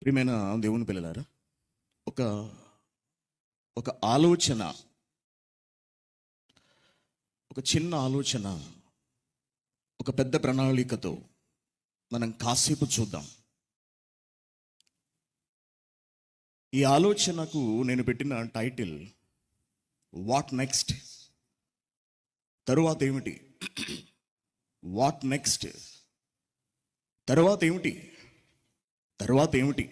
ప్రియమైన దేవుని పిల్లలారా, ఒక ఒక ఆలోచన, ఒక చిన్న ఆలోచన, ఒక పెద్ద ప్రణాళికతో మనం కాసేపు చూద్దాం. ఈ ఆలోచనకు నేను పెట్టిన టైటిల్ వాట్ నెక్స్ట్. తరువాత ఏమిటి? What next? తరువాత ఏమిటి? తరువాత ఏమిటి?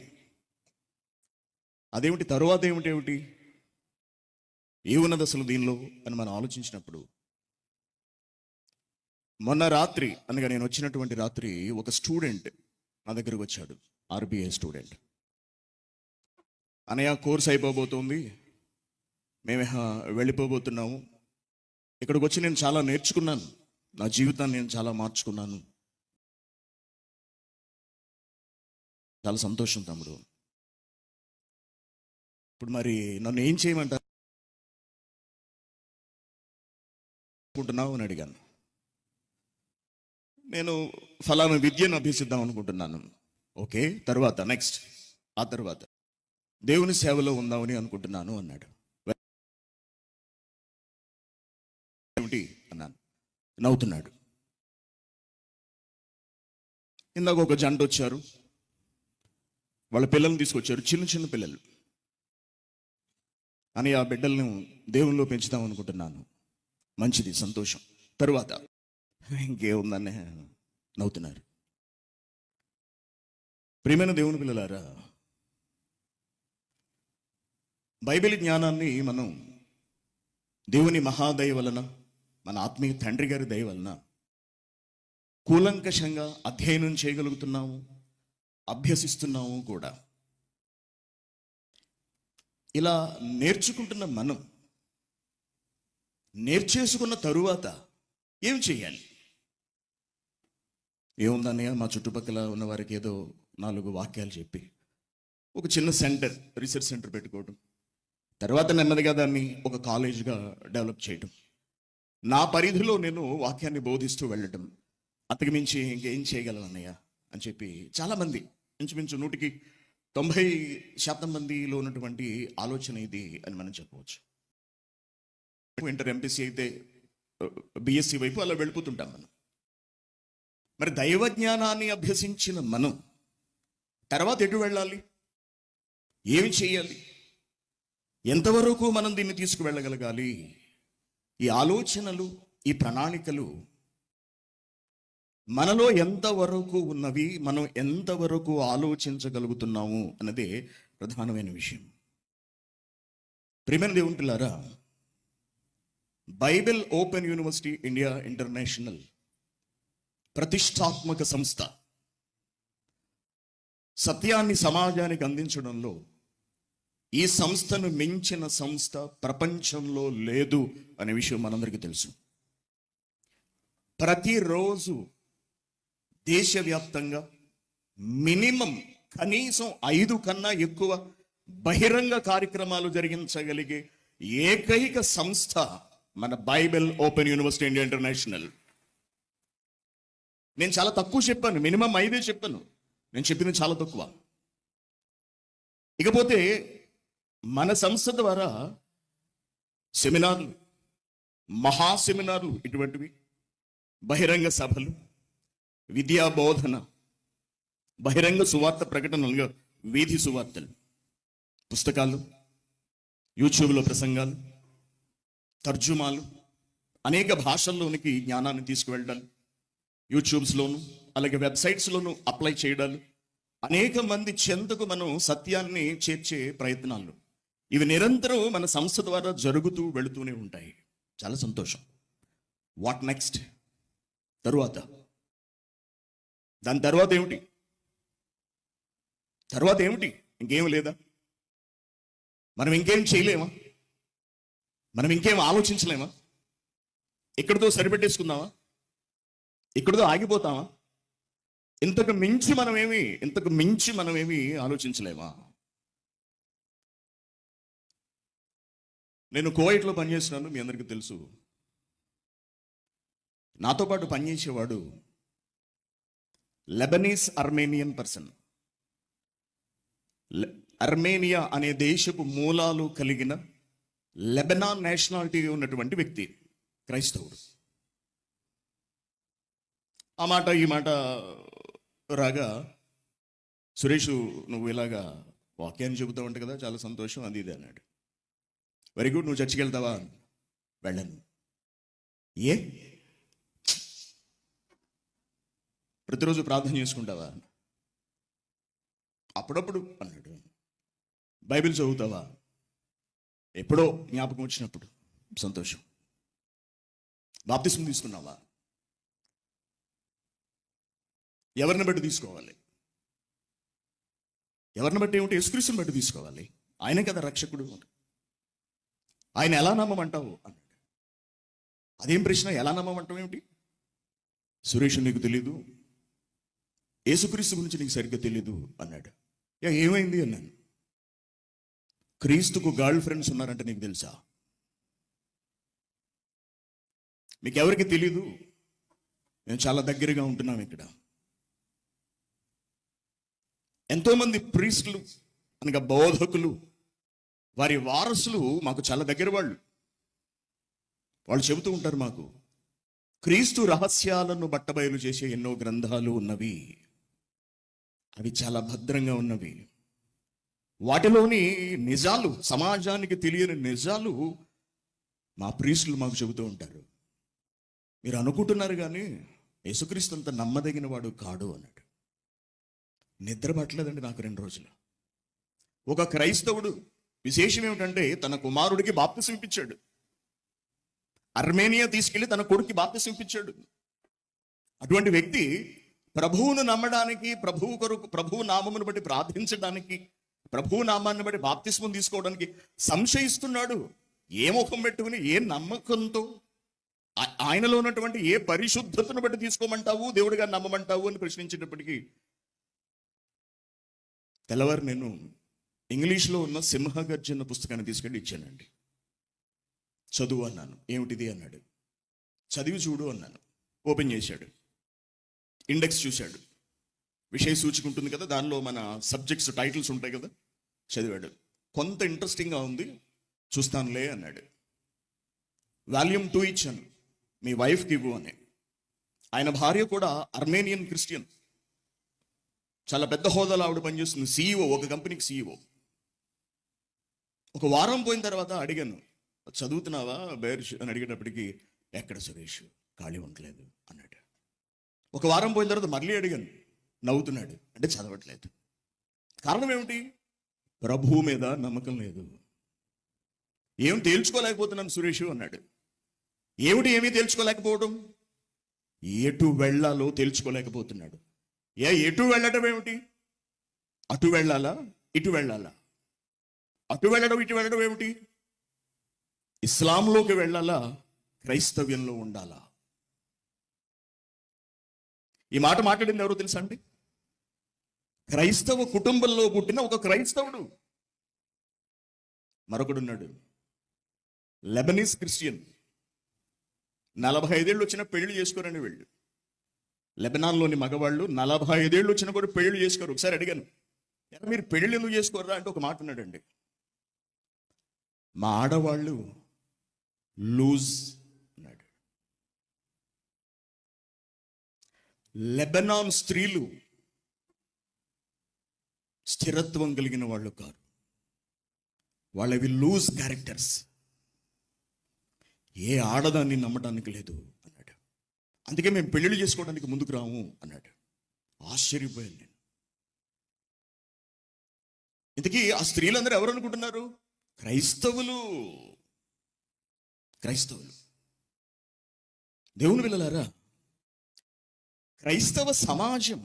అదేమిటి? తరువాత ఏమిటి? ఏమున్నది అసలు దీనిలో అని మనం ఆలోచించినప్పుడు, మొన్న రాత్రి అనగా నేను వచ్చినటువంటి రాత్రి ఒక స్టూడెంట్ నా దగ్గరకు వచ్చాడు. RBI student. అనయ్య, కోర్స్ అయిపోబోతోంది, మేము వెళ్ళిపోబోతున్నాము. ఇక్కడికి వచ్చి నేను చాలా నేర్చుకున్నాను, నా జీవితాన్ని నేను చాలా మార్చుకున్నాను. చాలా సంతోషం తమ్ముడు. ఇప్పుడు మరి నన్ను ఏం చేయమంటారు అనుకుంటున్నావు అని అడిగాను. నేను ఫలానా విద్యను అభ్యసిద్దాం అనుకుంటున్నాను. ఓకే, తర్వాత నెక్స్ట్? ఆ తర్వాత దేవుని సేవలో ఉందామని అనుకుంటున్నాను అన్నాడు. ఏమిటి అన్నాను. నవ్వుతున్నాడు. ఇందాక ఒక జంట వచ్చారు, వాళ్ళ పిల్లల్ని తీసుకొచ్చారు, చిన్న చిన్న పిల్లలు. అని ఆ బిడ్డలను దేవునిలో పెంచుదాం అనుకుంటున్నాను. మంచిది, సంతోషం. తరువాత ఇంకేముందని నవ్వుతున్నారు. ప్రియమైన దేవుని పిల్లలారా, బైబిల్ జ్ఞానాన్ని మనం దేవుని మహాదయ వలన, మన ఆత్మీయ తండ్రి గారి దయ వలన కూలంకషంగా అధ్యయనం చేయగలుగుతున్నాము, అభ్యసిస్తున్నాము కూడా. ఇలా నేర్చుకుంటున్న మనం నేర్చేసుకున్న తరువాత ఏం చేయాలి? ఏముందన్నయ్య, మా చుట్టుపక్కల ఉన్న వారికి ఏదో 4 వాక్యాలు చెప్పి ఒక చిన్న సెంటర్, రీసెర్చ్ సెంటర్ పెట్టుకోవడం, తర్వాత నెమ్మదిగా దాన్ని ఒక కాలేజ్గా డెవలప్ చేయడం, నా పరిధిలో నేను వాక్యాన్ని బోధిస్తూ వెళ్ళటం, అంతకు మించి ఇంకేం చేయగలను అన్నయ్య అని చెప్పి చాలామంది, ఇంచుమించు 90% మందిలో ఉన్నటువంటి ఆలోచన ఇది అని మనం చెప్పవచ్చు. ఇంటర్, ఎంపీసీ అయితే బిఎస్సి వైపు అలా వెళ్ళిపోతుంటాం మనం. మరి దైవ జ్ఞానాన్ని అభ్యసించిన మనం తర్వాత ఎటు వెళ్ళాలి? ఏమి చేయాలి? ఎంతవరకు మనం దీన్ని తీసుకువెళ్ళగలగాలి? ఈ ఆలోచనలు, ఈ ప్రణాళికలు మనలో ఎంతవరకు ఉన్నవి, మనం ఎంతవరకు ఆలోచించగలుగుతున్నాము అన్నదే ప్రధానమైన విషయం. ప్రియమైన దేవుని పిల్లారా, Bible open university India international ప్రతిష్టాత్మక సంస్థ సత్యాన్ని సమాజానికి అందించడంలో ఈ సంస్థను మించిన సంస్థ ప్రపంచంలో లేదు అనే విషయం మనందరికీ తెలుసు. ప్రతిరోజు దేశవ్యాప్తంగా మినిమం కనీసం 5 కన్నా ఎక్కువ బహిరంగ కార్యక్రమాలు జరిగించగలిగే ఏకైక సంస్థ మన Bible open university India international. నేను చాలా తక్కువ చెప్పాను, మినిమం 5 చెప్పాను. నేను చెప్పింది చాలా తక్కువ. ఇకపోతే మన సంస్థ ద్వారా సెమినార్లు, మహాసెమినార్లు, ఇటువంటివి, బహిరంగ సభలు, విద్యా బోధన, బహిరంగ సువార్త ప్రకటనలుగా వీధి సువార్తలు, పుస్తకాలు, యూట్యూబ్లో ప్రసంగాలు, తర్జుమాలు, అనేక భాషల్లోనికి జ్ఞానాన్ని తీసుకువెళ్ళడాలు, యూట్యూబ్స్లోను అలాగే వెబ్సైట్స్లోను అప్లై చేయడాలు, అనేక మంది చెంతకు మనం సత్యాన్ని చేర్చే ప్రయత్నాలు, ఇవి నిరంతరం మన సంస్థ ద్వారా జరుగుతూ వెళుతూనే ఉంటాయి. చాలా సంతోషం. What next? తరువాత? దాని తర్వాత ఏమిటి? తర్వాత ఏమిటి? ఇంకేం లేదా? మనం ఇంకేం చేయలేమా? మనం ఇంకేం ఆలోచించలేమా? ఇక్కడితో సరిపెట్టేసుకుందామా? ఇక్కడితో ఆగిపోతామా? ఇంతకు మించి మనమేమి ఆలోచించలేమా? నేను కువైట్లో పనిచేస్తున్నాను, మీ అందరికీ తెలుసు. నాతో పాటు పనిచేసేవాడు లెబనీస్ ఆర్మేనియన్ పర్సన్. లె- అర్మేనియా అనే దేశపు మూలాలు కలిగిన లెబనాన్ నేషనాలిటీ ఉన్నటువంటి వ్యక్తి, క్రైస్తవుడు. ఆ మాట ఈ మాట రాగా, సురేష్ నువ్వు ఇలాగా వాక్యాన్ని చెబుతావు అంట కదా, చాలా సంతోషం, అది ఇది అన్నాడు. వెరీ గుడ్, నువ్వు చర్చికి వెళ్తావా? వెళ్ళను. ఏ ప్రతిరోజు ప్రార్థన చేసుకుంటావా? అప్పుడప్పుడు అన్నాడు. బైబిల్ చదువుతావా? ఎప్పుడో జ్ఞాపకం వచ్చినప్పుడు. సంతోషం. బాప్తిస్మం తీసుకున్నావా? ఎవరిని బట్టి తీసుకోవాలి? ఎవరిని బట్టి ఏమిటి? యేసుక్రీస్తుని బట్టి తీసుకోవాలి. ఆయనే కదా రక్షకుడు. ఆయన ఎలా నమ్మమంటావు అన్నాడు. అదేం ప్రశ్న? ఎలా నమ్మమంటావు ఏమిటి? సురేష్ నీకు తెలీదు, యేసుక్రీస్తు గురించి నీకు సరిగ్గా తెలీదు అన్నాడు. ఏమైంది అన్నాను. క్రీస్తుకు గర్ల్ ఫ్రెండ్స్ ఉన్నారంటే నీకు తెలుసా? మీకు ఎవరికి తెలీదు, మేము చాలా దగ్గరగా ఉంటున్నాం ఇక్కడ. ఎంతోమంది ప్రీస్టులు అనగా బోధకులు, వారి వారసులు మాకు చాలా దగ్గర వాళ్ళు. వాళ్ళు చెబుతూ ఉంటారు, మాకు క్రీస్తు రహస్యాలను బట్టబయలు చేసే ఎన్నో గ్రంథాలు ఉన్నవి, అవి చాలా భద్రంగా ఉన్నవి. వాటిలోని నిజాలు, సమాజానికి తెలియని నిజాలు మా ప్రీస్టులు మాకు చెబుతూ ఉంటారు. మీరు అనుకుంటున్నారు కానీ యేసుక్రీస్తు అంత నమ్మదగిన వాడు కాడు అన్నాడు. నిద్ర పట్టలేదండి నాకు 2 రోజులు. ఒక క్రైస్తవుడు, విశేషం ఏమిటంటే తన కుమారుడికి బాప్తిసం ఇప్పించాడు. అర్మేనియా తీసుకెళ్లి తన కొడుక్కి బాప్తిసం ఇప్పించాడు. అటువంటి వ్యక్తి ప్రభువును నమ్మడానికి, ప్రభువు కొరకు, ప్రభువు నామమును బట్టి ప్రార్థించడానికి, ప్రభువు నామాన్ని బట్టి బాప్తిస్మం తీసుకోవడానికి సంశయిస్తున్నాడు. ఏ ముఖం పెట్టుకుని, ఏ నమ్మకంతో, ఆయనలో ఉన్నటువంటి ఏ పరిశుద్ధతను బట్టి తీసుకోమంటావు, దేవుడిగా నమ్మమంటావు అని ప్రశ్నించేటప్పటికీ తెల్లవారు నేను ఇంగ్లీష్లో ఉన్న సింహగర్జన పుస్తకాన్ని తీసుకెళ్ళి ఇచ్చానండి. చదువు అన్నాను. ఏమిటిది అన్నాడు. చదివి చూడు అన్నాను. ఓపెన్ చేశాడు, ఇండెక్స్ చూశాడు, విషయ సూచిక ఉంటుంది కదా, దానిలో మన సబ్జెక్ట్స్ టైటిల్స్ ఉంటాయి కదా, చదివాడు. కొంత ఇంట్రెస్టింగ్గా ఉంది, చూస్తానులే అన్నాడు. వాల్యూమ్ 2 ఇచ్చాను, మీ వైఫ్కి ఇవ్వు అని. ఆయన భార్య కూడా అర్మేనియన్ క్రిస్టియన్, చాలా పెద్ద హోదాలో ఆవిడ పనిచేస్తుంది, CEO, ఒక కంపెనీకి CEO. ఒక వారం పోయిన తర్వాత అడిగాను, చదువుతున్నావా బేర్ష్ అని అడిగేటప్పటికి, ఎక్కడ సురేష్, ఖాళీ ఉండలేదు అన్నాడు. ఒక వారం పోయిన తర్వాత మళ్ళీ అడిగాను, నవ్వుతున్నాడు. అంటే చదవట్లేదు. కారణం ఏమిటి? ప్రభువు మీద నమ్మకం లేదు. ఏం తేల్చుకోలేకపోతున్నాను సురేష్ అన్నాడు. ఏమీ తేల్చుకోలేకపోవడం? ఎటు వెళ్ళాలో తేల్చుకోలేకపోతున్నాడు. ఎటు వెళ్ళడం ఏమిటి? అటు వెళ్ళాలా, ఇటు వెళ్ళాలా? అటు వెళ్ళడం, ఇటు వెళ్ళడం ఏమిటి? ఇస్లాంలోకి వెళ్ళాలా, క్రైస్తవ్యంలో ఉండాలా? ఈ మాట మాట్లాడింది ఎవరో తెలుసా అండి? క్రైస్తవ కుటుంబంలో పుట్టిన ఒక క్రైస్తవుడు. మరొకడున్నాడు, లెబనీస్ క్రిస్టియన్. 45 ఏళ్ళు వచ్చిన పెళ్లి చేసుకోరని వెళ్ళు. లెబనాన్లోని మగవాళ్ళు 45 ఏళ్ళు వచ్చినా కూడా పెళ్లి చేసుకోరు. ఒకసారి అడిగాను, మీరు పెళ్లి ఎందుకు చేసుకోరా అంటే ఒక మాట ఉన్నాడండి, మా ఆడవాళ్ళు లూజ్ అన్నాడు. లెబనాన్ స్త్రీలు స్థిరత్వం కలిగిన వాళ్ళు కాదు, వాళ్ళవి లూజ్ క్యారెక్టర్స్. ఏ ఆడదాన్ని నమ్మటానికి లేదు అన్నాడు. అందుకే మేము పెళ్లిళ్ళు చేసుకోవడానికి ముందుకు రాము అన్నాడు. ఆశ్చర్యపోయాను నేను. ఇంతకీ ఆ స్త్రీలందరూ ఎవరు అనుకుంటున్నారు? క్రైస్తవులు. దేవుని పిల్లలారా, క్రైస్తవ సమాజం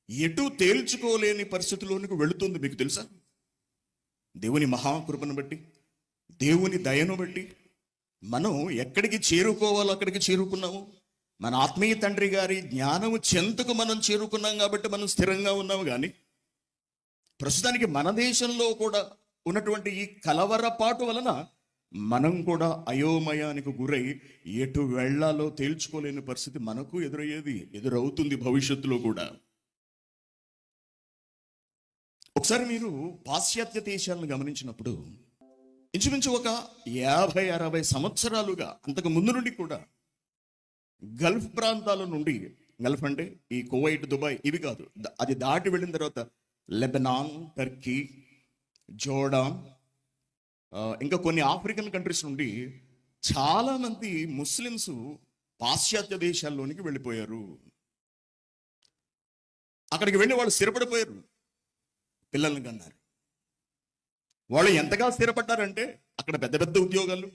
ఎటు తేల్చుకోలేని పరిస్థితుల్లోనికి వెళుతుంది. మీకు తెలుసా? దేవుని మహాకృపను బట్టి, దేవుని దయను బట్టి మనం ఎక్కడికి చేరుకోవాలో అక్కడికి చేరుకున్నాము. మన ఆత్మీయ తండ్రి గారి జ్ఞానము చెంతకు మనం చేరుకున్నాం కాబట్టి మనం స్థిరంగా ఉన్నాము. కానీ ప్రస్తుతానికి మన దేశంలో కూడా ఉన్నటువంటి ఈ కలవరపాటు వలన మనం కూడా అయోమయానికి గురై ఎటు వెళ్ళాలో తేల్చుకోలేని పరిస్థితి మనకు ఎదురవుతుంది భవిష్యత్తులో కూడా. ఒకసారి మీరు పాశ్చాత్య దేశాలను గమనించినప్పుడు ఇంచుమించు ఒక 50-60 సంవత్సరాలుగా అంతకు ముందు నుండి కూడా గల్ఫ్ ప్రాంతాల నుండి, గల్ఫ్ అంటే ఈ కువైట్, దుబాయ్ ఇవి కాదు, అది దాటి వెళ్ళిన తర్వాత లెబనాన్, టర్కీ, జోర్డాన్, ఇంకా కొన్ని ఆఫ్రికన్ కంట్రీస్ నుండి చాలా మంది ముస్లిమ్స్ పాశ్చాత్య దేశాల్లోనికి వెళ్ళిపోయారు. అక్కడికి వెళ్ళి వాళ్ళు స్థిరపడిపోయారు, పిల్లల్ని కన్నారు. వాళ్ళు ఎంతగా స్థిరపడ్డారంటే అక్కడ పెద్ద పెద్ద ఉద్యోగాలు,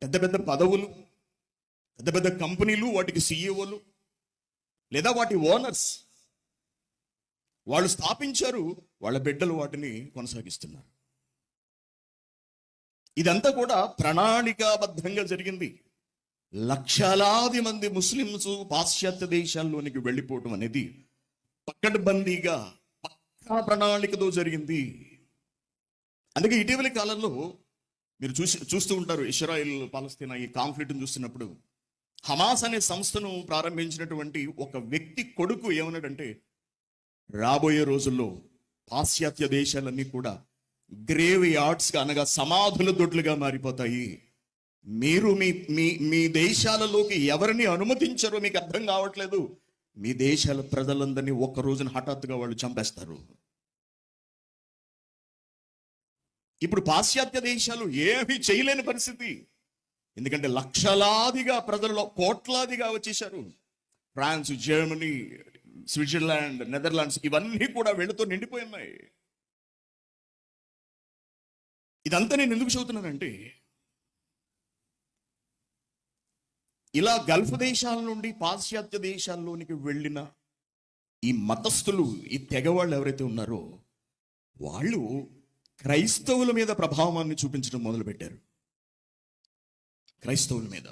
పెద్ద పెద్ద పదవులు, పెద్ద పెద్ద కంపెనీలు, వాటికి సీఈఓలు లేదా వాటి ఓనర్స్ వాళ్ళు స్థాపించారు. వాళ్ళ బిడ్డలు వాటిని కొనసాగిస్తున్నారు. ఇదంతా కూడా ప్రణాళికాబద్ధంగా జరిగింది. లక్షలాది మంది ముస్లింస్ పాశ్చాత్య దేశాల్లోనికి వెళ్ళిపోవటం అనేది పకడ్బందీగా పక్కా ప్రణాళికతో జరిగింది. అందుకే ఇటీవలి కాలంలో మీరు చూస్తూ ఉంటారు, ఇజ్రాయెల్ పాలస్తీనా ఈ కాన్ఫ్లిక్ట్ని చూస్తున్నప్పుడు హమాస్ అనే సంస్థను ప్రారంభించినటువంటి ఒక వ్యక్తి కొడుకు ఏమన్నాడంటే, రాబోయే రోజుల్లో పాశ్చాత్య దేశాలన్నీ కూడా గ్రేవ్ యార్డ్స్గా, అనగా సమాధుల దొడ్లుగా మారిపోతాయి. మీరు మీ మీ మీ దేశాలలోకి ఎవరిని అనుమతించారో మీకు అర్థం కావట్లేదు. మీ దేశాల ప్రజలందరినీ ఒక్క రోజున హఠాత్తుగా వాళ్ళు చంపేస్తారు. ఇప్పుడు పాశ్చాత్య దేశాలు ఏమీ చేయలేని పరిస్థితి. ఎందుకంటే లక్షలాదిగా ప్రజల్లో కోట్లాదిగా వచ్చేసారు. ఫ్రాన్స్, జర్మనీ, స్విట్జర్లాండ్, నెదర్లాండ్స్ ఇవన్నీ కూడా వీళ్ళతో నిండిపోయి ఉన్నాయి. ఇదంతా నేను ఎందుకు చదువుతున్నానంటే, ఇలా గల్ఫ్ దేశాల నుండి పాశ్చాత్య దేశాల్లోనికి వెళ్ళిన ఈ మతస్థులు, ఈ తెగవాళ్ళు ఎవరైతే ఉన్నారో వాళ్ళు క్రైస్తవుల మీద ప్రభావాన్ని చూపించడం మొదలుపెట్టారు. క్రైస్తవుల మీద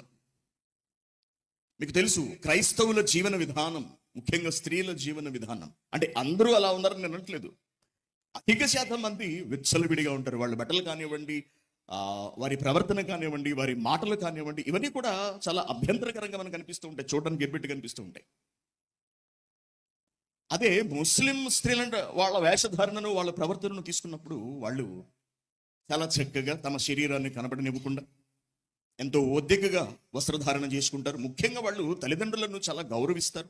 మీకు తెలుసు, క్రైస్తవుల జీవన విధానం, ముఖ్యంగా స్త్రీల జీవన విధానం, అంటే అందరూ అలా ఉన్నారని నేను అనట్లేదు. అధిక శాతం మంది విచ్చలవిడిగా ఉంటారు. వాళ్ళ బట్టలు కానివ్వండి, వారి ప్రవర్తన కానివ్వండి, వారి మాటలు కానివ్వండి, ఇవన్నీ కూడా చాలా అభ్యంతరకరంగా మనకు కనిపిస్తూ ఉంటాయి, చూడడానికి ఎబ్బెట్టు కనిపిస్తూ ఉంటాయి. అదే ముస్లిం స్త్రీలంటే వాళ్ళ వేషధారణను, వాళ్ళ ప్రవర్తనను తీసుకున్నప్పుడు వాళ్ళు చాలా చక్కగా తమ శరీరాన్ని కనబడనివ్వకుండా ఎంతో ఓద్దికగా వస్త్రధారణ చేసుకుంటారు. ముఖ్యంగా వాళ్ళు తల్లిదండ్రులను చాలా గౌరవిస్తారు,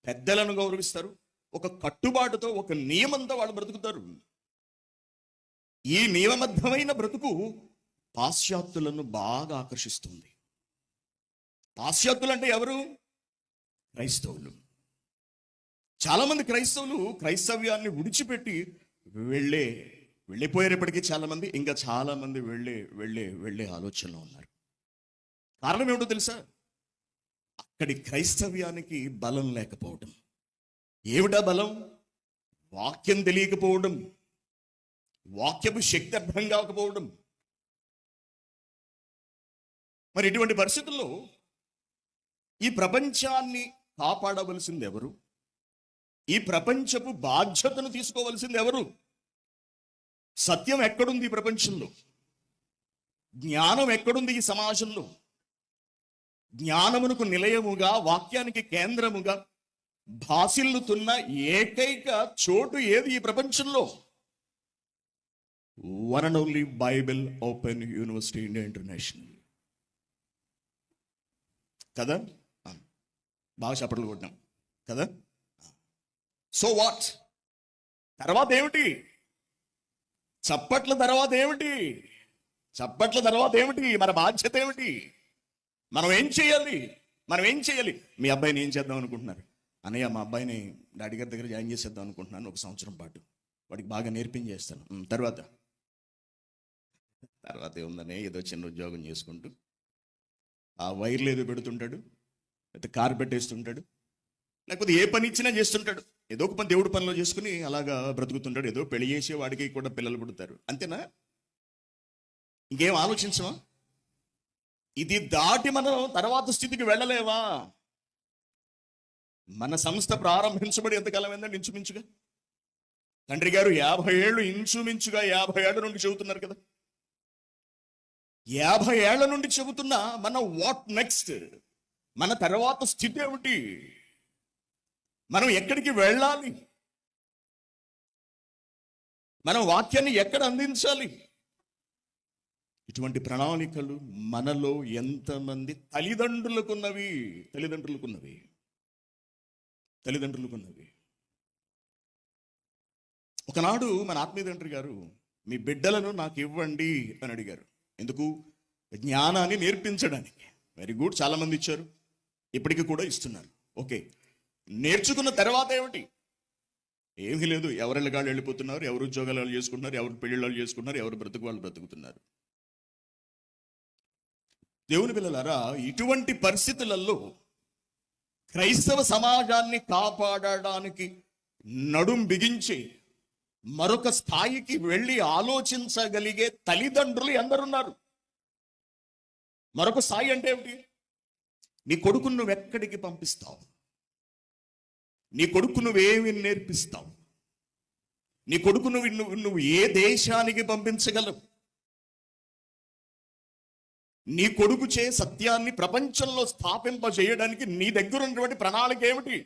పెద్దలను గౌరవిస్తారు. ఒక కట్టుబాటుతో, ఒక నియమంతో వాళ్ళు బ్రతుకుతారు. ఈ నియమబద్ధమైన బ్రతుకు పాశ్చాత్యులను బాగా ఆకర్షిస్తుంది. పాశ్చాత్యులు అంటే ఎవరు? క్రైస్తవులు. చాలా మంది క్రైస్తవులు క్రైస్తవ్యాన్ని విడిచిపెట్టి వెళ్ళిపోయేటప్పటికీ చాలా మంది, ఇంకా చాలా మంది వెళ్ళే ఆలోచనలో ఉన్నారు. కారణం ఏమిటో తెలుసా? అక్కడి క్రైస్తవ్యానికి బలం లేకపోవడం. ఏమిటా బలం? వాక్యం తెలియకపోవడం, వాక్యపు శక్తి అర్థం కాకపోవడం. మరి ఇటువంటి పరిస్థితుల్లో ఈ ప్రపంచాన్ని కాపాడవలసింది ఎవరు? ఈ ప్రపంచపు బాధ్యతను తీసుకోవలసింది ఎవరు? సత్యం ఎక్కడుంది ఈ ప్రపంచంలో? జ్ఞానం ఎక్కడుంది ఈ సమాజంలో? జ్ఞానమునకు నిలయముగా, వాక్యానికి కేంద్రముగా భాసిల్లుతున్న ఏకైక చోటు ఏది ఈ ప్రపంచంలో? One and only Bible open university India international. కదా? బాగా చప్పట్లు కొట్టాం కదా? So what? తర్వాత ఏమిటి? చప్పట్ల తర్వాత ఏమిటి? చప్పట్ల తర్వాత ఏమిటి? మన బాధ్యత ఏమిటి? మనం ఏం చేయాలి? మీ అబ్బాయిని ఏం చేద్దాం అనుకుంటున్నారు? అన్నయ్య, మా అబ్బాయిని డాడీ గారి దగ్గర జాయిన్ చేసేద్దాం అనుకుంటున్నాను 1 సంవత్సరం పాటు, వాడికి బాగా నేర్పించేస్తాను. తర్వాత ఏముందనే, ఏదో చిన్న ఉద్యోగం చేసుకుంటూ ఆ వైర్లు ఏదో పెడుతుంటాడు, లేకపోతే కార్పెట్ వేస్తుంటాడు, లేకపోతే ఏ పని ఇచ్చినా చేస్తుంటాడు. ఏదో ఒక పని దేవుడి పనిలో చేసుకుని అలాగా బ్రతుకుతుంటాడు. ఏదో పెళ్లి చేసే వాడికి కూడా పిల్లలు పుడతారు, అంతేనా? ఇంకేం ఆలోచించమా? ఇది దాటి మనం తర్వాత స్థితికి వెళ్ళలేవా? మన సంస్థ ప్రారంభించబడి ఎంతకాలం అయిందండి? ఇంచుమించుగా తండ్రి గారు 50 ఏళ్ళు, ఇంచుమించుగా 50 ఏళ్ల నుండి చెబుతున్నారు కదా. 50 ఏళ్ల నుండి చెబుతున్నా మన వాట్ నెక్స్ట్, మన తర్వాత స్థితి ఏమిటి, మనం ఎక్కడికి వెళ్ళాలి? మనం వాక్యాన్ని ఎక్కడ అందించాలి? ఇటువంటి ప్రణాళికలు మనలో ఎంతమంది తల్లిదండ్రులకున్నవి? ఒకనాడు మన ఆత్మీయ తండ్రి గారు, మీ బిడ్డలను నాకు ఇవ్వండి అని అడిగారు. ఎందుకు? జ్ఞానాన్ని నేర్పించడానికి. వెరీ గుడ్, చాలా మంది ఇచ్చారు, ఇప్పటికీ కూడా ఇస్తున్నారు. ఓకే, నేర్చుకున్న తర్వాత ఏమిటి? ఏమీ లేదు. ఎవరి గాళ్ళు వెళ్ళిపోతున్నారు, ఎవరు ఉద్యోగాలు వాళ్ళు చేసుకుంటున్నారు, ఎవరు పెళ్ళిళ్ళు చేసుకుంటున్నారు, ఎవరు బ్రతుకు వాళ్ళు బ్రతుకుతున్నారు. దేవుని పిల్లలారా, ఇటువంటి పరిస్థితులలో క్రైస్తవ సమాజాన్ని కాపాడడానికి నడుం బిగించి మరొక స్థాయికి వెళ్ళి ఆలోచించగలిగే తల్లిదండ్రులు ఎందరున్నారు? మరొక స్థాయి అంటే ఏమిటి? నీ కొడుకును నువ్వు ఎక్కడికి పంపిస్తావు? నీ కొడుకు నువ్వేమి నేర్పిస్తావు? నీ కొడుకు నువ్వు ఏ దేశానికి పంపించగలవు? నీ కొడుకు చే సత్యాన్ని ప్రపంచంలో స్థాపింపజేయడానికి నీ దగ్గర ఉన్నటువంటి ప్రణాళిక ఏమిటి?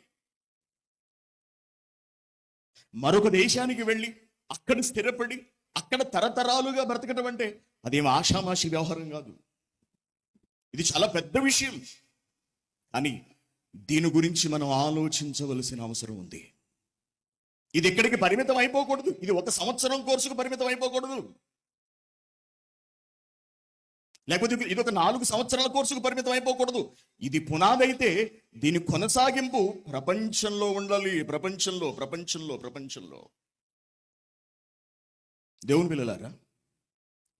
మరొక దేశానికి వెళ్ళి అక్కడ స్థిరపడి అక్కడ తరతరాలుగా బ్రతకటం అంటే అదేం ఆషామాషి వ్యవహారం కాదు. ఇది చాలా పెద్ద విషయం. అని దీని గురించి మనం ఆలోచించవలసిన అవసరం ఉంది. ఇది ఎక్కడికి పరిమితం అయిపోకూడదు. ఇది 1 సంవత్సరం కోర్సుకు పరిమితం అయిపోకూడదు. లేకపోతే ఇది ఒక 4 సంవత్సరాల కోర్సుకు పరిమితం అయిపోకూడదు. ఇది పునాదైతే దీని కొనసాగింపు ప్రపంచంలో ఉండాలి. ప్రపంచంలో దేవుని పిల్లలారా,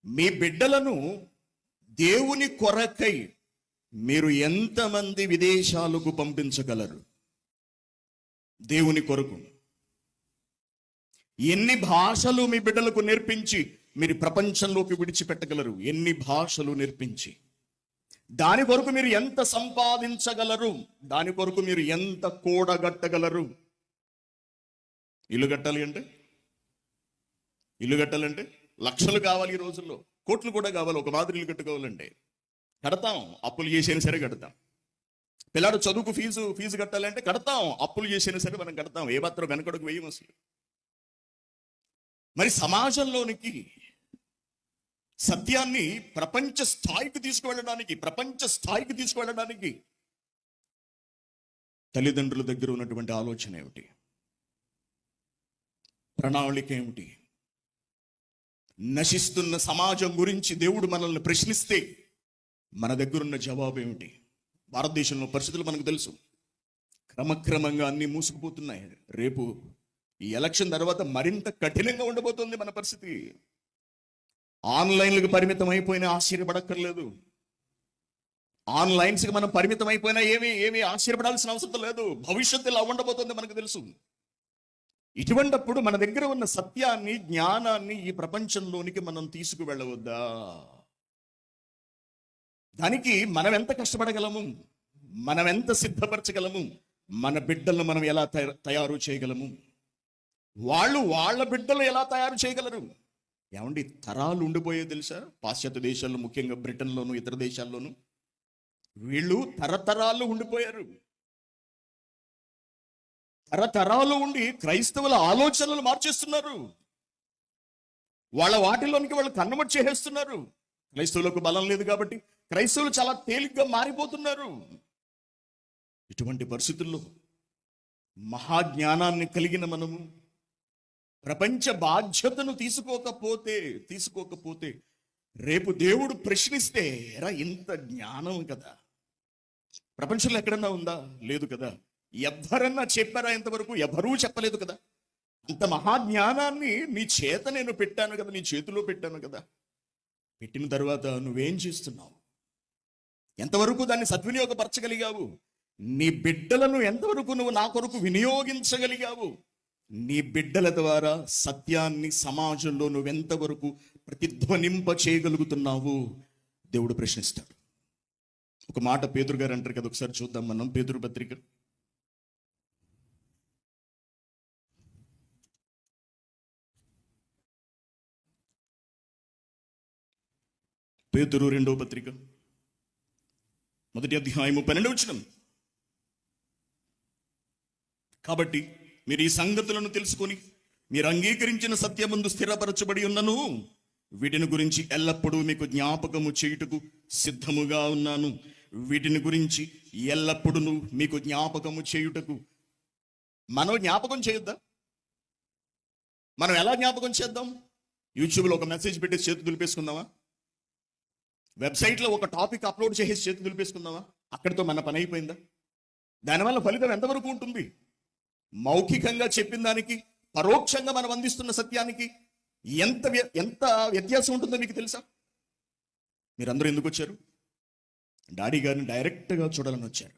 మీ బిడ్డలను దేవుని కొరకై మీరు ఎంతమంది విదేశాలకు పంపించగలరు? దేవుని కొరకు ఎన్ని భాషలు మీ బిడ్డలకు నేర్పించి మీరు ప్రపంచంలోకి విడిచిపెట్టగలరు? ఎన్ని భాషలు నేర్పించి దాని కొరకు మీరు ఎంత సంపాదించగలరు? దాని కొరకు మీరు ఎంత కూడగట్టగలరు? ఇల్లు కట్టాలంటే లక్షలు కావాలి. ఈ రోజుల్లో కోట్లు కూడా కావాలి. ఒక మాదిరి ఇల్లు కట్టుకోవాలంటే కడతాం, అప్పులు చేసైనా సరే కడతాం. పిల్లాడు చదువుకు ఫీజు కట్టాలంటే కడతాం, అప్పులు చేసైనా సరే మనం కడతాం. ఏ మాత్రం వెనకడుగు వేయం అసలు. మరి సమాజంలోనికి సత్యాన్ని ప్రపంచ స్థాయికి తీసుకువెళ్ళడానికి తల్లిదండ్రుల దగ్గర ఉన్నటువంటి ఆలోచన ఏమిటి? ప్రణాళిక ఏమిటి? నశిస్తున్న సమాజం గురించి దేవుడు మనల్ని ప్రశ్నిస్తే మన దగ్గరున్న జవాబు ఏమిటి? భారతదేశంలో పరిస్థితులు మనకు తెలుసు. క్రమక్రమంగా అన్ని మూసుకుపోతున్నాయి. రేపు ఈ ఎలక్షన్ తర్వాత మరింత కఠినంగా ఉండబోతుంది మన పరిస్థితి. ఆన్లైన్లకు పరిమితం అయిపోయినా ఆశ్చర్యపడక్కర్లేదు. ఆన్లైన్స్కి మనం పరిమితం అయిపోయినా ఏమి ఆశ్చర్యపడాల్సిన అవసరం లేదు. భవిష్యత్తు ఇలా ఉండబోతుంది మనకు తెలుసు. ఇటువంటప్పుడు మన దగ్గర ఉన్న సత్యాన్ని, జ్ఞానాన్ని ఈ ప్రపంచంలోనికి మనం తీసుకువెళ్ళవద్దా? దానికి మనం ఎంత కష్టపడగలము? మనం ఎంత సిద్ధపరచగలము? మన బిడ్డలను మనం ఎలా తయారు చేయగలము? వాళ్ళ బిడ్డలు ఎలా తయారు చేయగలరు? ఏమండి, తరాలు ఉండిపోయే తెలుసా? పాశ్చాత్య దేశాల్లో, ముఖ్యంగా బ్రిటన్లోను ఇతర దేశాల్లోనూ వీళ్ళు తరతరాలు ఉండిపోయారు. తరతరాలు ఉండి క్రైస్తవుల ఆలోచనలు మార్చేస్తున్నారు. వాటిలోనికి వాళ్ళు కన్వర్ట్ చేసేస్తున్నారు. క్రైస్తవులకు బలం లేదు కాబట్టి క్రైస్తవులు చాలా తేలిగ్గా మారిపోతున్నారు. ఇటువంటి పరిస్థితుల్లో మహాజ్ఞానాన్ని కలిగిన మనము ప్రపంచ బాధ్యతను తీసుకోకపోతే రేపు దేవుడు ప్రశ్నిస్తే, ఎరా ఇంత జ్ఞానం కదా ప్రపంచంలో ఎక్కడన్నా ఉందా? లేదు కదా. ఎవరన్నా చెప్పారా ఇంతవరకు? ఎవరూ చెప్పలేదు కదా. అంత మహాజ్ఞానాన్ని నీ చేత నేను పెట్టాను కదా, నీ చేతిలో పెట్టాను కదా. పెట్టిన తర్వాత నువ్వేం చేస్తున్నావు? ఎంతవరకు దాన్ని సద్వినియోగపరచగలిగావు? నీ బిడ్డలను ఎంతవరకు నువ్వు నా కొరకు వినియోగించగలిగావు? నీ బిడ్డల ద్వారా సత్యాన్ని సమాజంలో నువ్వెంతవరకు ప్రతిధ్వనింప చేయగలుగుతున్నావు? దేవుడు ప్రశ్నిస్తాడు. ఒక మాట పేతురు గారు అంటారు కదా, ఒకసారి చూద్దాం మనం. పేతురు పత్రిక పేతురు 2వ పత్రిక 1వ అధ్యాయము 12వ వచనం. కాబట్టి మీరు ఈ సంగతులను తెలుసుకొని మీరు అంగీకరించిన సత్యమందు స్థిరపరచబడి ఉన్నను, వీటిని గురించి ఎల్లప్పుడూ మీకు జ్ఞాపకము చేయుటకు సిద్ధముగా ఉన్నాను. వీటిని గురించి ఎల్లప్పుడూ మీకు జ్ఞాపకము చేయుటకు. మనం జ్ఞాపకం చేయొద్దా? మనం ఎలా జ్ఞాపకం చేద్దాం? యూట్యూబ్లో ఒక మెసేజ్ పెట్టి చేతి దులిపేసుకుందామా? వెబ్సైట్లో ఒక టాపిక్ అప్లోడ్ చేసి చేతి దులిపేసుకుందామా? అక్కడితో మన పని అయిపోయిందా? దానివల్ల ఫలితం ఎంతవరకు ఉంటుంది? మౌఖికంగా చెప్పిన దానికి, పరోక్షంగా మనం అందిస్తున్న సత్యానికి ఎంత వ్యత్యాసం ఉంటుందో మీకు తెలుసా? మీరందరూ ఎందుకు వచ్చారు? డాడీ గారిని డైరెక్ట్గా చూడాలని వచ్చారు.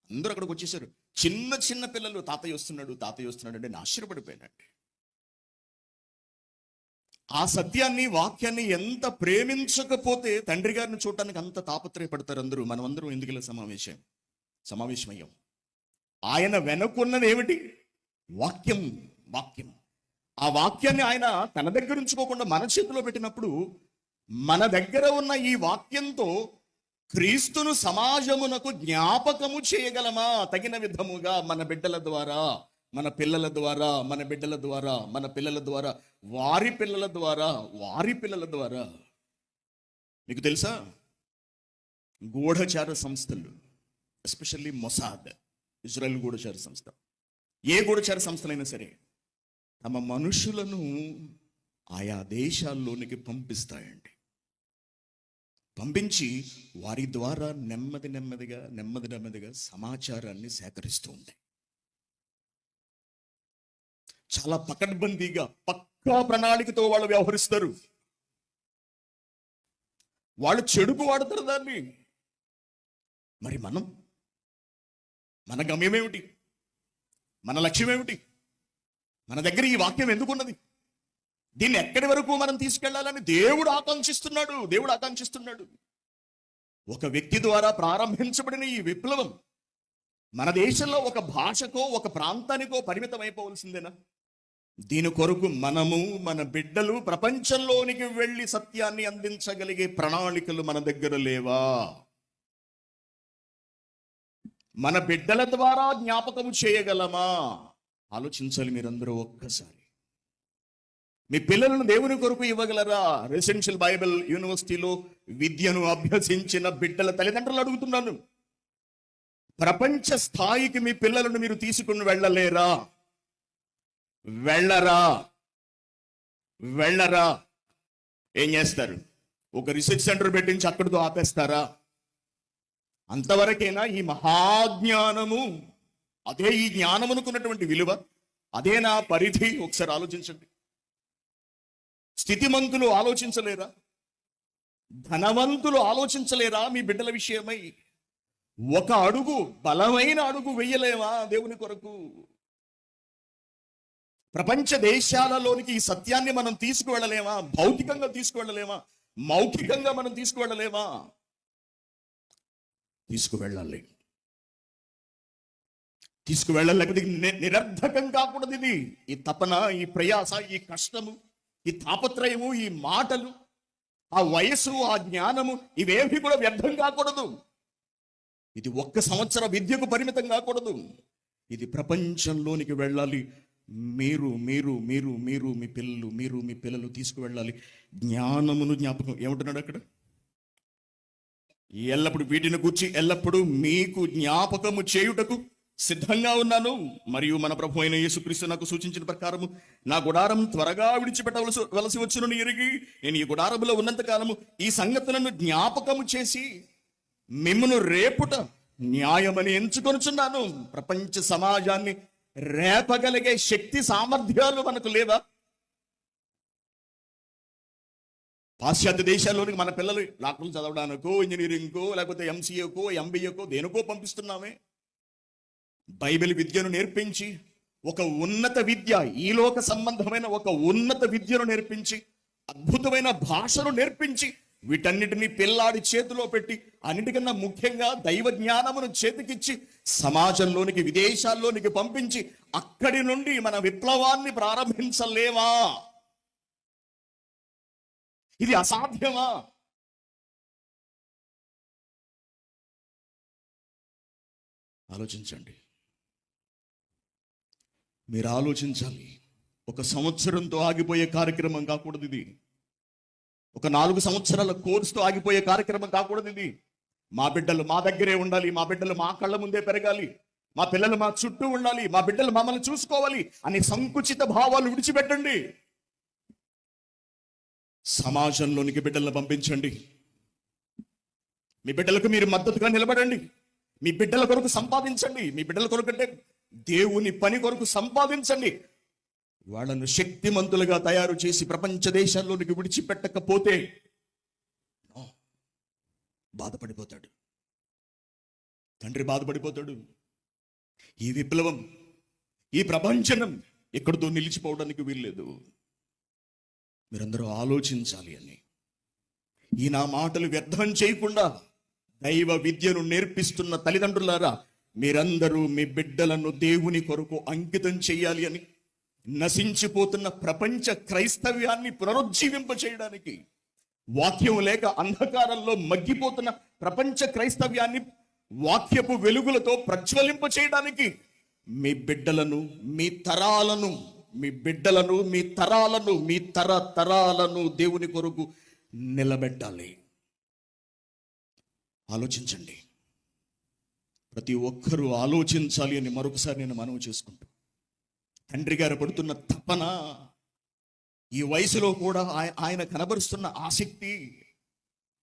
అందరూ అక్కడికి వచ్చేసారు. చిన్న చిన్న పిల్లలు తాతయ్య వస్తున్నాడు అంటే నేను ఆశ్చర్యపడిపోయానండి. ఆ సత్యాన్ని, వాక్యాన్ని ఎంత ప్రేమించకపోతే తండ్రి గారిని చూడటానికి అంత తాపత్రయపడతారు అందరూ. మనమందరం ఎందుకు ఇలా సమావేశమయ్యాం? ఆయన వెనుకున్నది ఏమిటి? వాక్యం. ఆ వాక్యాన్ని ఆయన తన దగ్గర ఉంచుకోకుండా మన చేతిలో పెట్టినప్పుడు, మన దగ్గర ఉన్న ఈ వాక్యంతో క్రీస్తును సమాజమునకు జ్ఞాపకము చేయగలమా? తగిన విధముగా మన బిడ్డల ద్వారా, మన పిల్లల ద్వారా, మన బిడ్డల ద్వారా, మన పిల్లల ద్వారా, వారి పిల్లల ద్వారా. మీకు తెలుసా, గూఢచార సంస్థలు, ఎస్పెషల్లీ మొసాద్, ఇజ్రాయెల్ గూఢచార సంస్థ, ఏ గూఢచార సంస్థలైనా సరే తమ మనుషులను ఆయా దేశాల్లోనికి పంపిస్తాయండి. పంపించి వారి ద్వారా నెమ్మదిగా సమాచారాన్ని సేకరిస్తూ ఉంటాయి. చాలా పకడ్బందీగా, పక్కా ప్రణాళికతో వాళ్ళు వ్యవహరిస్తారు. వాళ్ళు చెడుకు వాడతారు దాన్ని. మరి మన గమ్యం ఏమిటి? మన లక్ష్యం ఏమిటి? మన దగ్గర ఈ వాక్యం ఎందుకున్నది? దీన్ని ఎక్కడి వరకు మనం తీసుకెళ్లాలని దేవుడు ఆకాంక్షిస్తున్నాడు. ఒక వ్యక్తి ద్వారా ప్రారంభించబడిన ఈ విప్లవం మన దేశంలో ఒక భాషకో, ఒక ప్రాంతానికో పరిమితం అయిపోవలసిందేనా? దీని కొరకు మనము, మన బిడ్డలు ప్రపంచంలోనికి వెళ్ళి సత్యాన్ని అందించగలిగే ప్రణాళికలు మన దగ్గర లేవా? మన బిడ్డల ద్వారా జ్ఞాపకము చేయగలమా? ఆలోచించాలి మీరందరూ ఒక్కసారి. మీ పిల్లలను దేవుని కొరకు ఇవ్వగలరా? రెసిడెన్షియల్ బైబిల్ యూనివర్సిటీలో విద్యను అభ్యసించిన బిడ్డల తల్లిదండ్రులు అడుగుతున్నాను. ప్రపంచ స్థాయికి మీ పిల్లలను మీరు తీసుకుని వెళ్ళలేరా? వెళ్ళరా? ఏం చేస్తారు? ఒక రీసెర్చ్ సెంటర్ పెట్టించి అక్కడితో ఆపేస్తారా? అంతవరకైనా ఈ మహాజ్ఞానము, అదే ఈ జ్ఞానమునుకున్నటువంటి విలువ, అదే నా పరిధి? ఒకసారి ఆలోచించండి. స్థితిమంతులు ఆలోచించలేరా? ధనవంతులు ఆలోచించలేరా? మీ బిడ్డల విషయమై ఒక అడుగు, బలమైన అడుగు వెయ్యలేమా దేవుని కొరకు? ప్రపంచ దేశాలలోనికి ఈ సత్యాన్ని మనం తీసుకువెళ్ళలేమా? భౌతికంగా తీసుకువెళ్ళలేమా? మౌఖికంగా మనం తీసుకువెళ్ళలేమా? తీసుకువెళ్ళలేకపోతే నిరర్ధకం కాకూడదు. ఇది ఈ తపన, ఈ ప్రయాస, ఈ కష్టము, ఈ తాపత్రయము, ఈ మాటలు, ఆ వయస్సు, ఆ జ్ఞానము, ఇవేవి కూడా వ్యర్థం కాకూడదు. ఇది 1 సంవత్సర విద్యకు పరిమితం కాకూడదు. ఇది ప్రపంచంలోనికి వెళ్ళాలి. మీరు మీ పిల్లలు తీసుకువెళ్ళాలి. జ్ఞానమును జ్ఞాపకం ఏమంటున్నాడు అక్కడ? ఎల్లప్పుడు వీటిని గూర్చి ఎల్లప్పుడూ మీకు జ్ఞాపకము చేయుటకు సిద్ధంగా ఉన్నాను. మరియు మన ప్రభు అయిన యేసుక్రీస్తు నాకు సూచించిన ప్రకారము నా గుడారం త్వరగా విడిచిపెట్టవలసి వచ్చునని ఎరిగి నేను ఈ గుడారములో ఉన్నంత కాలము ఈ సంగతులను జ్ఞాపకము చేసి మిమ్మును రేపుట న్యాయమని ఎంచుకొనుచున్నాను. ప్రపంచ సమాజాన్ని రేపగలిగే శక్తి సామర్థ్యాలు మనకు లేవా? పాశ్చాత్య దేశాల్లోనికి మన పిల్లలు డాక్టర్లు చదవడానికో, ఇంజనీరింగ్కో, లేకపోతే ఎంసీఏకో, ఎంబీఏకో, దేనికో పంపిస్తున్నామే. బైబిల్ విద్యను నేర్పించి, ఒక ఉన్నత విద్య, ఈలోక సంబంధమైన ఒక ఉన్నత విద్యను నేర్పించి, అద్భుతమైన భాషను నేర్పించి, వీటన్నిటినీ పిల్లాడి చేతిలో పెట్టి, అన్నిటికన్నా ముఖ్యంగా దైవ జ్ఞానమును చేతికిచ్చి సమాజంలోనికి, విదేశాల్లోనికి పంపించి అక్కడి నుండి మన విప్లవాన్ని ప్రారంభించలేమా? ఇది అసాధ్యమా? ఆలోచించండి. మీరు ఆలోచించాలి. ఒక సంవత్సరంతో ఆగిపోయే కార్యక్రమం కాకూడదు ఇది. ఒక 4 సంవత్సరాల కోర్సుతో ఆగిపోయే కార్యక్రమం కాకూడదు ఇది. మా బిడ్డలు మా దగ్గరే ఉండాలి, మా బిడ్డలు మా కళ్ళ ముందే పెరగాలి, మా పిల్లలు మా చుట్టూ ఉండాలి, మా బిడ్డలు మమ్మల్ని చూసుకోవాలి అనే సంకుచిత భావాలు విడిచిపెట్టండి. సమాజంలోనికి బిడ్డలను పంపించండి. మీ బిడ్డలకు మీరు మద్దతుగా నిలబడండి. మీ బిడ్డల కొరకు సంపాదించండి. మీ బిడ్డల కొరకు అంటే దేవుని పని కొరకు సంపాదించండి. వాళ్ళను శక్తిమంతులుగా తయారు చేసి ప్రపంచ దేశాల్లోనికి విడిచిపెట్టకపోతే బాధపడిపోతాడు, తండ్రి బాధపడిపోతాడు. ఈ విప్లవం, ఈ ప్రపంచనం ఎక్కడితో నిలిచిపోవడానికి వీల్లేదు. మీరందరూ ఆలోచించాలి అని. ఈ నా మాటలు వ్యర్థం చేయకుండా దైవ విద్యను నేర్పిస్తున్న తల్లిదండ్రులారా, మీరందరూ మీ బిడ్డలను దేవుని కొరకు అంకితం చేయాలి అని, నశించిపోతున్న ప్రపంచ క్రైస్తవ్యాన్ని పునరుజ్జీవింప చేయడానికి, వాక్యం లేక అంధకారంలో మగ్గిపోతున్న ప్రపంచ క్రైస్తవ్యాన్ని వాక్యపు వెలుగులతో ప్రజ్వలింప చేయడానికి మీ బిడ్డలను, మీ తరాలను, మీ బిడ్డలను, మీ తరాలను, మీ తరాలను దేవుని కొరకు నిలబెట్టాలి. ఆలోచించండి. ప్రతి ఒక్కరూ ఆలోచించాలి అని మరొకసారి నేను మనవి చేసుకుంటూ, తండ్రి గారు పడుతున్న తపన, ఈ వయసులో కూడా ఆయన కనబరుస్తున్న ఆసక్తి,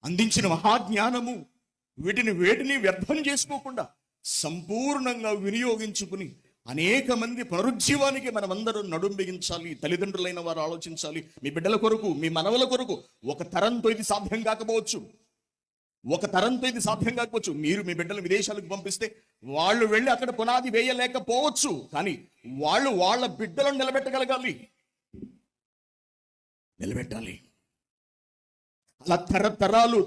అందించిన మహాజ్ఞానము, వీటిని వ్యర్థం చేసుకోకుండా సంపూర్ణంగా వినియోగించుకుని అనేక మంది పునరుజ్జీవానికి మనమందరం నడుం బిగించాలి. తల్లిదండ్రులైన వారు ఆలోచించాలి. మీ బిడ్డల కొరకు, మీ మనవల కొరకు. ఒక తరంతో ఇది సాధ్యం కాకపోవచ్చు, మీరు మీ బిడ్డలు విదేశాలకు పంపిస్తే వాళ్ళు వెళ్ళి అక్కడ పునాది వేయలేకపోవచ్చు. కానీ వాళ్ళు వాళ్ళ బిడ్డలను నిలబెట్టాలి. అలా తరతరాలు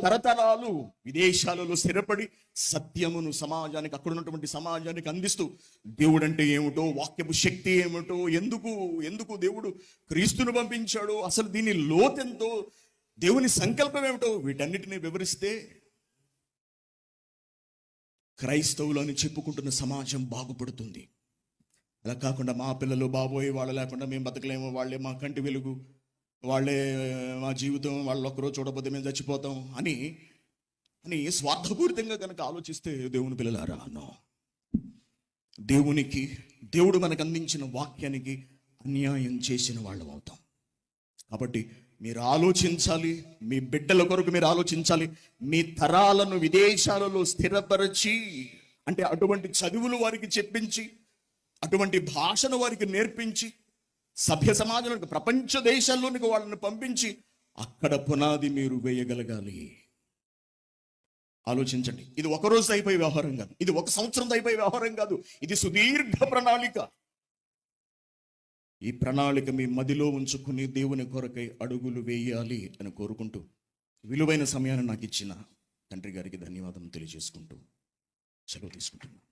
విదేశాలలో స్థిరపడి సత్యమును సమాజానికి, అక్కడ ఉన్నటువంటి సమాజానికి అందిస్తూ, దేవుడంటే ఏమిటో, వాక్యపు శక్తి ఏమిటో, ఎందుకు దేవుడు క్రీస్తును పంపించాడో, అసలు దీని లోతెంతో, దేవుని సంకల్పం ఏమిటో, వీటన్నిటిని వివరిస్తే క్రైస్తవులు అని చెప్పుకుంటున్న సమాజం బాగుపడుతుంది. అలా కాకుండా మా పిల్లలు బాబోయ్ వాళ్ళు లేకుండా మేము బతకలేము, వాళ్ళే మా కంటి వెలుగు, వాళ్ళే మా జీవితం, వాళ్ళు ఒక్కరోజు చూడకపోతే మేము చచ్చిపోతాం అని స్వార్థపూరితంగా కనుక ఆలోచిస్తే దేవుని పిల్లలారా, దేవుడు మనకు అందించిన వాక్యానికి అన్యాయం చేసిన వాళ్ళం అవుతాం. కాబట్టి మీరు ఆలోచించాలి. మీ బిడ్డల కొరకు మీరు ఆలోచించాలి. మీ తరాలను విదేశాలలో స్థిరపరిచి, అంటే అటువంటి చదువులు వారికి చెప్పించి, అటువంటి భాషను వారికి నేర్పించి, సభ్య సమాజంలోనికి, ప్రపంచ దేశాల్లోనికి వాళ్ళని పంపించి అక్కడ పునాది మీరు వేయగలగాలి. ఆలోచించండి. ఇది ఒక రోజు అయిపోయే వ్యవహారం కాదు, ఇది ఒక సంవత్సరం అయిపోయే వ్యవహారం కాదు, ఇది సుదీర్ఘ ప్రణాళిక. ఈ ప్రణాళిక మీ మదిలో ఉంచుకుని దేవుని కొరకై అడుగులు వేయాలి అని కోరుకుంటూ, విలువైన సమయాన్ని నాకు ఇచ్చిన తండ్రి గారికి ధన్యవాదం తెలియజేసుకుంటూ సెలవు తీసుకుంటున్నాను.